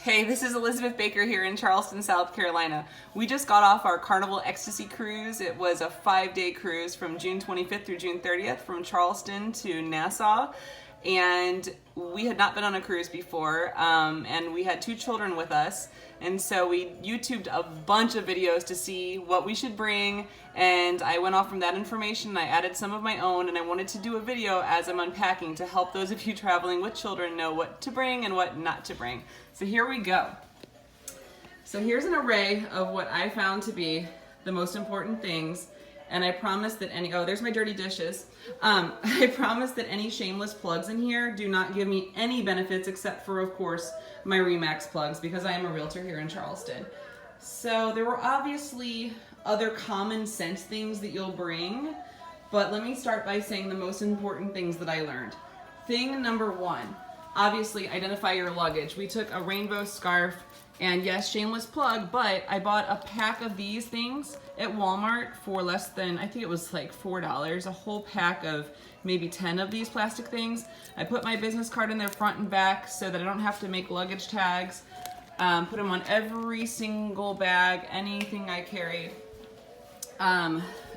Hey, this is Elizabeth Baker here in Charleston, South Carolina. We just got off our Carnival Ecstacy cruise. It was a 5-day cruise from June 25th through June 30th from Charleston to Nassau. And we had not been on a cruise before, and we had 2 children with us. And so we YouTubed a bunch of videos to see what we should bring, and I went off from that information and I added some of my own, and I wanted to do a video as I'm unpacking to help those of you traveling with children know what to bring and what not to bring. So here we go. So here's an array of what I found to be the most important things. And I promise that there's my dirty dishes. I promise that any shameless plugs in here do not give me any benefits except for, of course, my Remax plugs, because I am a realtor here in Charleston. So there were obviously other common sense things that you'll bring, but let me start by saying the most important things that I learned. Thing number 1, obviously identify your luggage. We took a rainbow scarf, and yes, shameless plug, but I bought a pack of these things at Walmart for less than, I think it was like $4, a whole pack of maybe 10 of these plastic things. I put my business card in there front and back so that I don't have to make luggage tags. Put them on every single bag, anything I carried.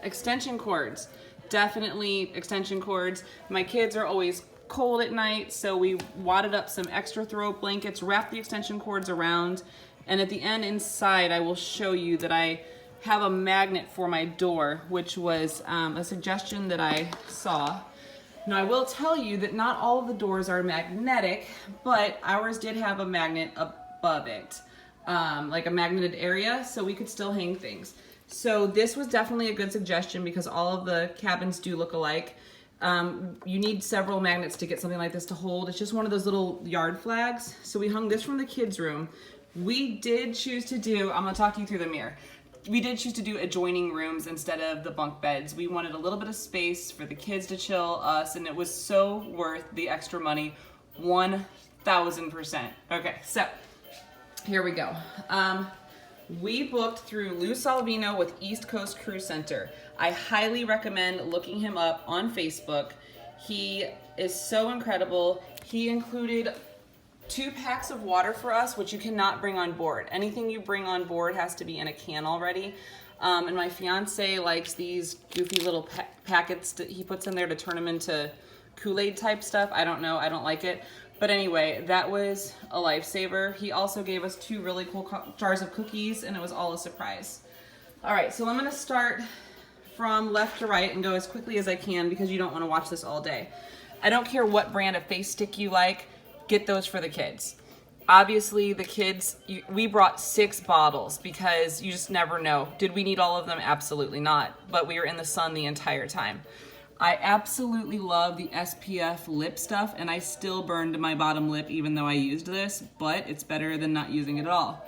Extension cords, definitely extension cords. My kids are always cold at night, so we wadded up some extra throw blankets, wrapped the extension cords around, and at the end inside I will show you that I have a magnet for my door, which was a suggestion that I saw. Now I will tell you that not all of the doors are magnetic, but ours did have a magnet above it, like a magneted area, so we could still hang things. So this was definitely a good suggestion because all of the cabins do look alike. You need several magnets to get something like this to hold. It's just one of those little yard flags. So we hung this from the kids' room. We did choose to do, I'm gonna talk to you through the mirror. We did choose to do adjoining rooms instead of the bunk beds. We wanted a little bit of space for the kids to chill, us, and it was so worth the extra money, 1000%. Okay, so here we go. We booked through Lou Salvino with East Coast Cruise Center. I highly recommend looking him up on Facebook. He is so incredible. He included 2 packs of water for us, which you cannot bring on board. Anything you bring on board has to be in a can already. And my fiance likes these goofy little packets that he puts in there to turn them into Kool-Aid type stuff. I don't know, I don't like it. But anyway, that was a lifesaver. He also gave us 2 really cool jars of cookies, and it was all a surprise. All right, so I'm gonna start from left to right and go as quickly as I can because you don't wanna watch this all day. I don't care what brand of face stick you like, get those for the kids. Obviously the kids, we brought 6 bottles because you just never know. Did we need all of them? Absolutely not, but we were in the sun the entire time. I absolutely love the SPF lip stuff, and I still burned my bottom lip even though I used this, but it's better than not using it at all.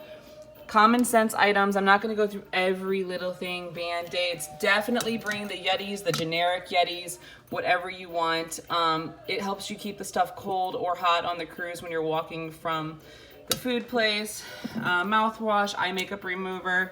Common sense items, I'm not gonna go through every little thing, Band-Aids. Definitely bring the Yetis, the generic Yetis, whatever you want. It helps you keep the stuff cold or hot on the cruise when you're walking from the food place. Mouthwash, eye makeup remover.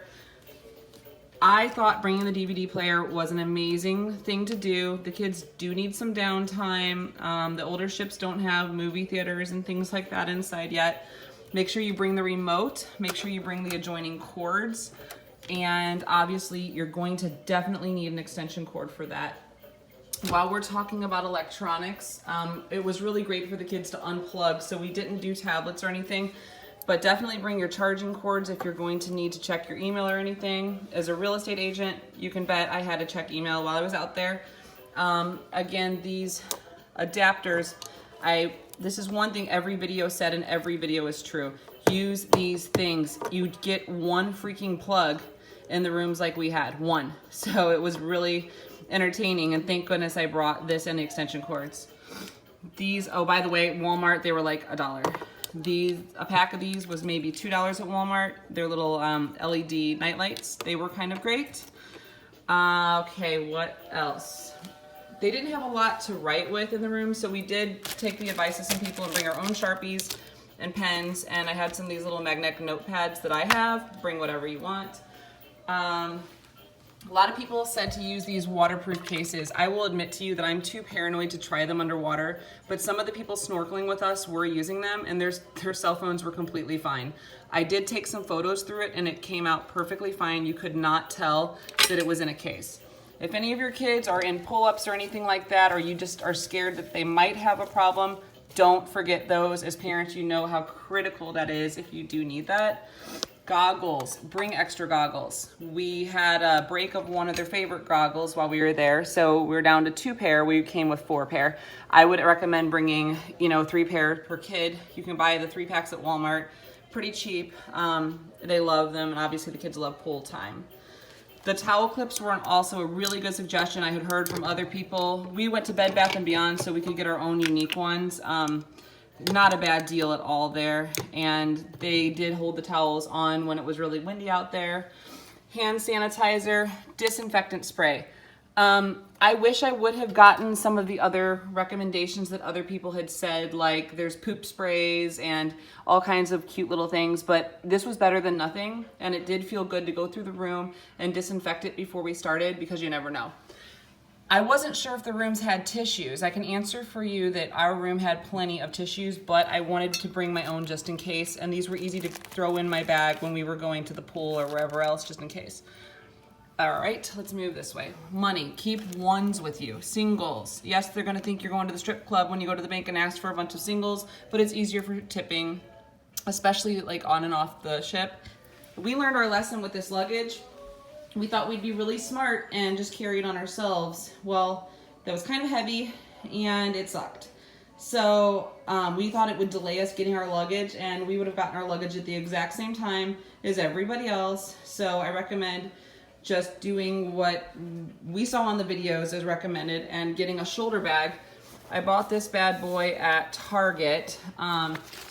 I thought bringing the DVD player was an amazing thing to do. The kids do need some downtime. The older ships don't have movie theaters and things like that inside yet. Make sure you bring the remote. Make sure you bring the adjoining cords. And obviously, you're going to definitely need an extension cord for that. While we're talking about electronics, it was really great for the kids to unplug, so we didn't do tablets or anything. But definitely bring your charging cords if you're going to need to check your email or anything. As a real estate agent, you can bet I had to check email while I was out there. Again, these adapters, this is one thing every video said and every video is true. Use these things. You get 1 freaking plug in the rooms like we had, 1. So it was really entertaining, and thank goodness I brought this and the extension cords. These, oh, by the way, Walmart, they were like $1. A pack of these was maybe $2 at Walmart. They're little LED night lights. They were kind of great. Okay, what else? They didn't have a lot to write with in the room, so we did take the advice of some people and bring our own Sharpies and pens, and I had some of these little magnetic notepads that I have. Bring whatever you want. A lot of people said to use these waterproof cases. I will admit to you that I'm too paranoid to try them underwater, but some of the people snorkeling with us were using them and their cell phones were completely fine. I did take some photos through it and it came out perfectly fine. You could not tell that it was in a case. If any of your kids are in pull-ups or anything like that, or you just are scared that they might have a problem, don't forget those. As parents, you know how critical that is if you do need that. Goggles, bring extra goggles. We had a break of one of their favorite goggles while we were there, so we were down to 2 pair. We came with 4 pair. I would recommend bringing, 3 pair per kid. You can buy the 3 packs at Walmart, pretty cheap. They love them, and obviously the kids love pool time. The towel clips were also a really good suggestion I had heard from other people. We went to Bed Bath & Beyond so we could get our own unique ones. Not a bad deal at all there, and they did hold the towels on when it was really windy out there. Hand sanitizer, disinfectant spray. I wish I would have gotten some of the other recommendations that other people had said, like there's poop sprays and all kinds of cute little things, but this was better than nothing, and it did feel good to go through the room and disinfect it before we started, because you never know. I wasn't sure if the rooms had tissues. I can answer for you that our room had plenty of tissues, but I wanted to bring my own just in case, and these were easy to throw in my bag when we were going to the pool or wherever else, just in case. All right, let's move this way. Money, keep ones with you. Singles. Yes, they're gonna think you're going to the strip club when you go to the bank and ask for a bunch of singles, but it's easier for tipping, especially like on and off the ship. We learned our lesson with this luggage. We thought we'd be really smart and just carry it on ourselves. Well, that was kind of heavy and it sucked. So we thought it would delay us getting our luggage, and we would have gotten our luggage at the exact same time as everybody else. So I recommend just doing what we saw on the videos as recommended and getting a shoulder bag. I bought this bad boy at Target.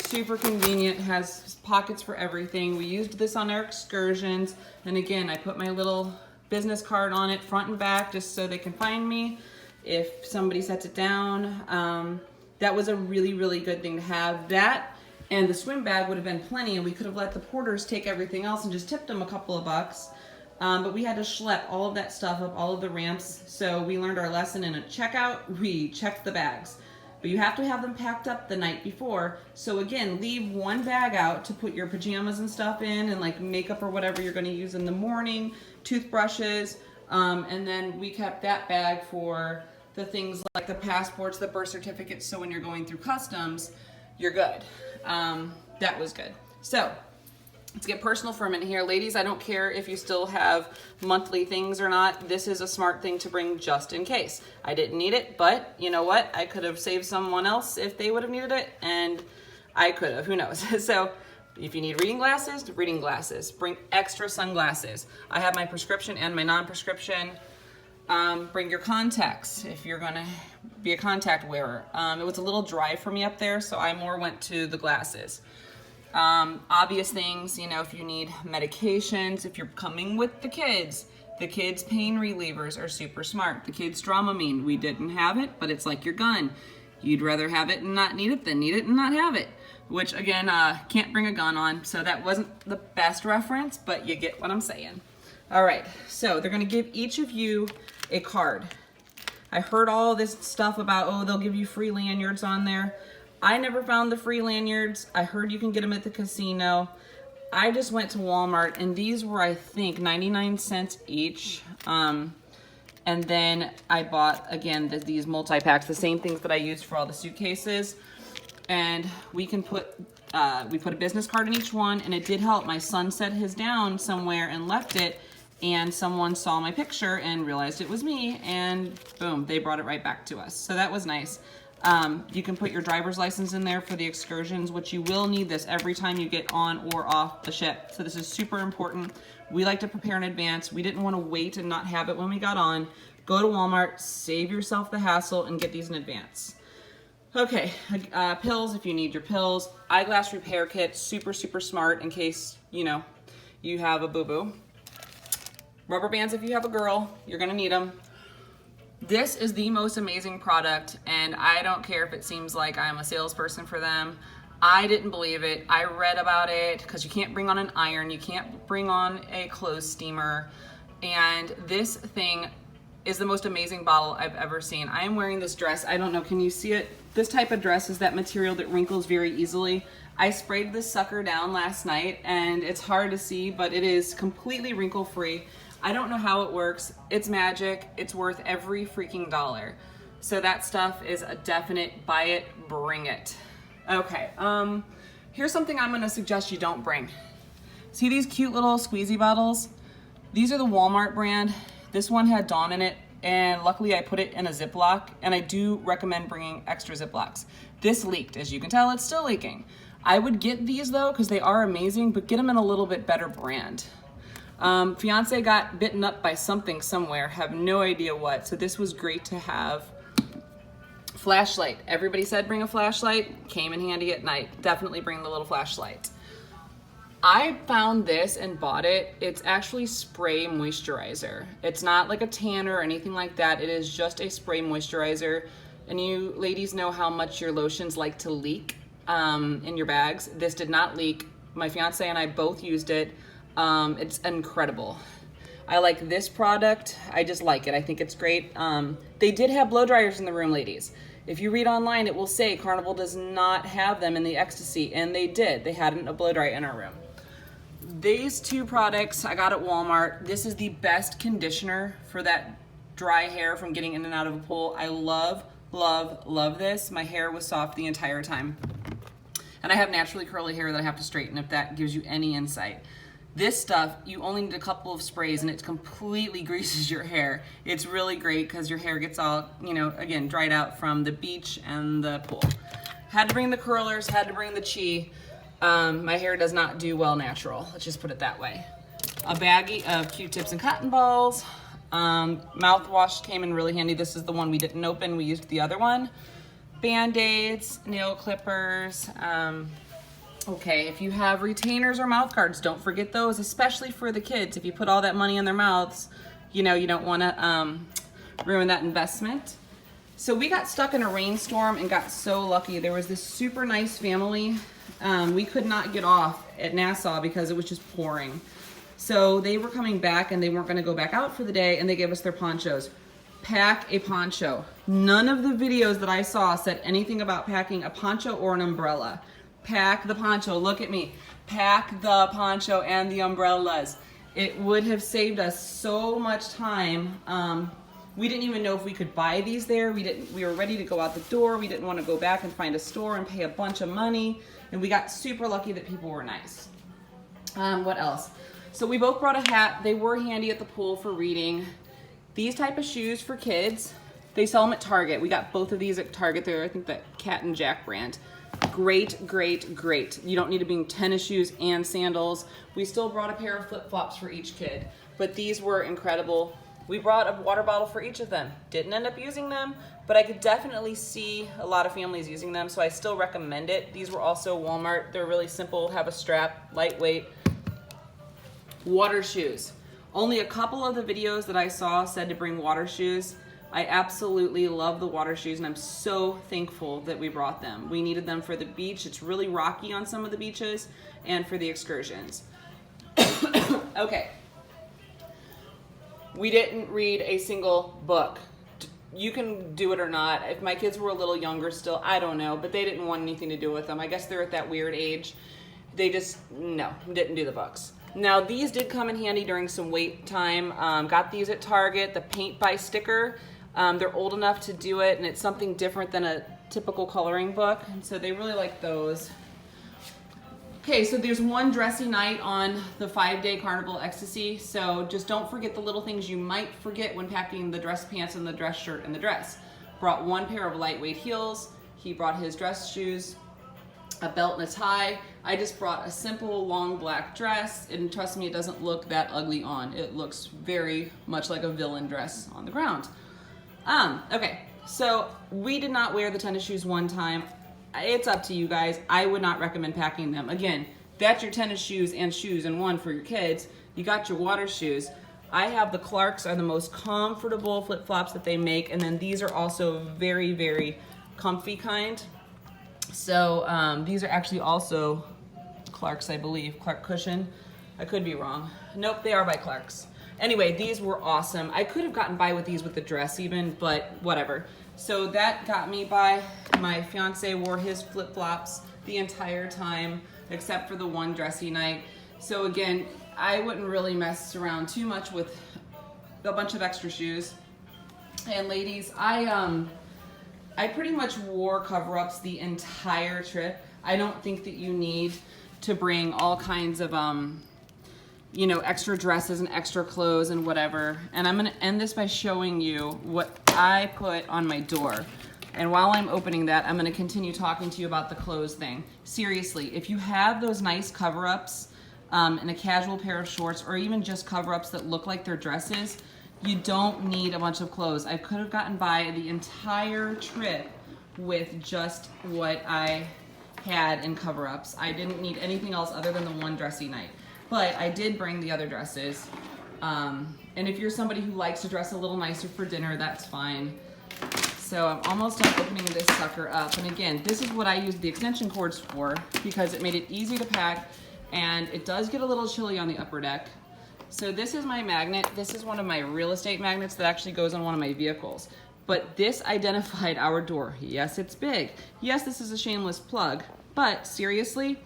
Super convenient, has pockets for everything. We used this on our excursions. And again, I put my little business card on it front and back just so they can find me if somebody sets it down. That was a really, really good thing to have. That and the swim bag would have been plenty, and we could have let the porters take everything else and just tipped them a couple of bucks. But we had to schlep all of that stuff up all of the ramps, so we learned our lesson in a checkout. We checked the bags. But you have to have them packed up the night before. So again, leave one bag out to put your pajamas and stuff in, and like makeup or whatever you're gonna use in the morning, toothbrushes, and then we kept that bag for the things like the passports, the birth certificates, so when you're going through customs, you're good. That was good. So, let's get personal for a minute here. Ladies, I don't care if you still have monthly things or not. This is a smart thing to bring just in case. I didn't need it, but you know what? I could have saved someone else if they would have needed it, and I could have. Who knows? So if you need reading glasses, reading glasses. Bring extra sunglasses. I have my prescription and my non-prescription. Bring your contacts if you're going to be a contact wearer. It was a little dry for me up there, so I more went to the glasses. Obvious things, if you need medications, if you're coming with the kids pain relievers are super smart. The kids Dramamine, we didn't have it, but it's like your gun. You'd rather have it and not need it than need it and not have it, which again, can't bring a gun on. So that wasn't the best reference, but you get what I'm saying. All right, so they're gonna give each of you a card. I heard all this stuff about, they'll give you free lanyards on there. I never found the free lanyards. I heard you can get them at the casino. I just went to Walmart, and these were, I think, 99 cents each. And then I bought, again, these multi-packs, the same things that I used for all the suitcases. And we can put, we put a business card in each one, and it did help. My son set his down somewhere and left it, and someone saw my picture and realized it was me, and boom, they brought it right back to us. So that was nice. You can put your driver's license in there for the excursions, which you will need this every time you get on or off the ship. So this is super important. We like to prepare in advance. We didn't want to wait and not have it when we got on. Go to Walmart, save yourself the hassle, and get these in advance. Okay, pills if you need your pills. Eyeglass repair kit, super, super smart in case, you have a boo-boo. Rubber bands if you have a girl, you're gonna need them. This is the most amazing product, and I don't care if it seems like I'm a salesperson for them. I didn't believe it. I read about it because you can't bring on an iron, you can't bring on a clothes steamer. And this thing is the most amazing bottle I've ever seen. I am wearing this dress. I don't know, can you see it? This type of dress is that material that wrinkles very easily. I sprayed this sucker down last night and it's hard to see, but it is completely wrinkle free. I don't know how it works. It's magic. It's worth every freaking dollar. So that stuff is a definite buy it, bring it. Okay, here's something I'm gonna suggest you don't bring. See these cute little squeezy bottles? These are the Walmart brand. This one had Dawn in it, and luckily I put it in a Ziploc, and I do recommend bringing extra Ziplocs. This leaked, as you can tell, it's still leaking. I would get these though, because they are amazing, but get them in a little bit better brand. Fiance got bitten up by something somewhere, have no idea what, so this was great to have. Flashlight, everybody said bring a flashlight, came in handy at night. Definitely bring the little flashlight. I found this and bought it. It's actually spray moisturizer. It's not like a tanner or anything like that. It is just a spray moisturizer. And you ladies know how much your lotions like to leak in your bags. This did not leak. My fiance and I both used it. It's incredible. I like this product. I just like it. I think it's great. They did have blow dryers in the room, ladies. If you read online, it will say Carnival does not have them in the Ecstasy, and they did. They had a blow dryer in our room. These two products I got at Walmart. This is the best conditioner for that dry hair from getting in and out of a pool. I love, love, love this. My hair was soft the entire time. And I have naturally curly hair that I have to straighten, if that gives you any insight. This stuff, you only need a couple of sprays and it completely greases your hair. It's really great because your hair gets all, you know, again, dried out from the beach and the pool. Had to bring the curlers, had to bring the chi. My hair does not do well natural, let's just put it that way. A baggie of Q-tips and cotton balls. Mouthwash came in really handy. This is the one we didn't open, we used the other one. Band-aids, nail clippers. Okay, if you have retainers or mouth guards, don't forget those, especially for the kids. If you put all that money in their mouths, you know, you don't want to ruin that investment. So we got stuck in a rainstorm and got so lucky. There was this super nice family. We could not get off at Nassau because it was just pouring. So they were coming back and they weren't going to go back out for the day, and they gave us their ponchos. Pack a poncho. None of the videos that I saw said anything about packing a poncho or an umbrella. Pack the poncho. Look at me. Pack the poncho and the umbrellas. It would have saved us so much time. We didn't even know if we could buy these there. We were ready to go out the door. We didn't want to go back and find a store and pay a bunch of money. And we got super lucky that people were nice. What else? So we both brought a hat. They were handy at the pool for reading. These type of shoes for kids, they sell them at Target. We got both of these at Target. They're, I think, that Cat and Jack brand. Great, great, great. You don't need to bring tennis shoes and sandals. We still brought a pair of flip-flops for each kid, but these were incredible. We brought a water bottle for each of them. Didn't end up using them, but I could definitely see a lot of families using them, so I still recommend it. These were also Walmart. They're really simple, have a strap, lightweight. Water shoes. Only a couple of the videos that I saw said to bring water shoes. I absolutely love the water shoes, and I'm so thankful that we brought them. We needed them for the beach. It's really rocky on some of the beaches, and for the excursions. Okay. We didn't read a single book. You can do it or not. If my kids were a little younger still, I don't know, but they didn't want anything to do with them. I guess they're at that weird age. They just, no, didn't do the books. Now, these did come in handy during some wait time. Got these at Target, the paint by sticker. They're old enough to do it, and it's something different than a typical coloring book, and so they really like those. Okay, so there's one dressy night on the 5-day Carnival Ecstasy, so just don't forget the little things you might forget when packing the dress pants and the dress shirt and the dress. Brought one pair of lightweight heels. He brought his dress shoes, a belt and a tie. I just brought a simple long black dress, and trust me, it doesn't look that ugly on. It looks very much like a villain dress on the ground. Okay, so we did not wear the tennis shoes one time. It's up to you guys. I would not recommend packing them. Again, that's your tennis shoes and shoes in one for your kids. You got your water shoes. I have the Clarks, are the most comfortable flip-flops that they make, and then these are also very, very comfy kind. So these are actually also Clarks, I believe. Clark cushion. I could be wrong. Nope, they are by Clarks. Anyway, these were awesome. I could have gotten by with these with the dress even, but whatever. So that got me by. My fiance wore his flip-flops the entire time, except for the one dressy night. So again, I wouldn't really mess around too much with a bunch of extra shoes. And ladies, I pretty much wore cover-ups the entire trip. I don't think that you need to bring all kinds of you know, extra dresses and extra clothes and whatever. And I'm gonna end this by showing you what I put on my door. And while I'm opening that, I'm gonna continue talking to you about the clothes thing. Seriously, if you have those nice cover-ups in a casual pair of shorts, or even just cover-ups that look like they're dresses, you don't need a bunch of clothes. I could have gotten by the entire trip with just what I had in cover-ups. I didn't need anything else other than the one dressy night. But I did bring the other dresses. And if you're somebody who likes to dress a little nicer for dinner, that's fine. So I'm almost done opening this sucker up. And again, this is what I used the extension cords for, because it made it easy to pack, and it does get a little chilly on the upper deck. So this is my magnet. This is one of my real estate magnets that actually goes on one of my vehicles. But this identified our door. Yes, it's big. Yes, this is a shameless plug, but seriously,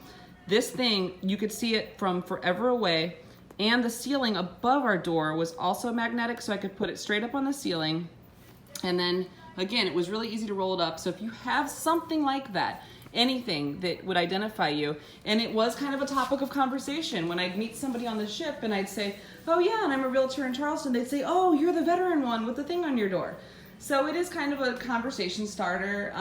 this thing, you could see it from forever away, and the ceiling above our door was also magnetic, so I could put it straight up on the ceiling. And then, again, it was really easy to roll it up. So if you have something like that, anything that would identify you, and it was kind of a topic of conversation when I'd meet somebody on the ship and I'd say, oh yeah, and I'm a realtor in Charleston, they'd say, oh, you're the veteran one with the thing on your door. So it is kind of a conversation starter.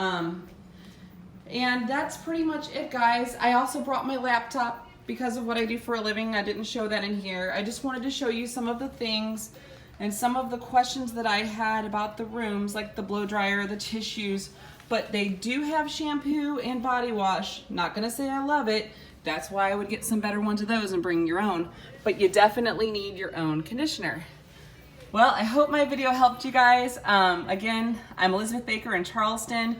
And that's pretty much it, guys. I also brought my laptop because of what I do for a living. I didn't show that in here. I just wanted to show you some of the things and some of the questions that I had about the rooms, like the blow dryer, the tissues, but they do have shampoo and body wash. Not gonna say I love it. That's why I would get some better ones of those and bring your own, but you definitely need your own conditioner. Well, I hope my video helped you guys. Again, I'm Elizabeth Baker in Charleston.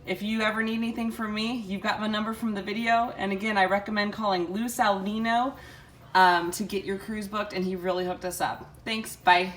If you ever need anything from me, you've got my number from the video. And again, I recommend calling Lou Salvino to get your cruise booked, and he really hooked us up. Thanks, bye.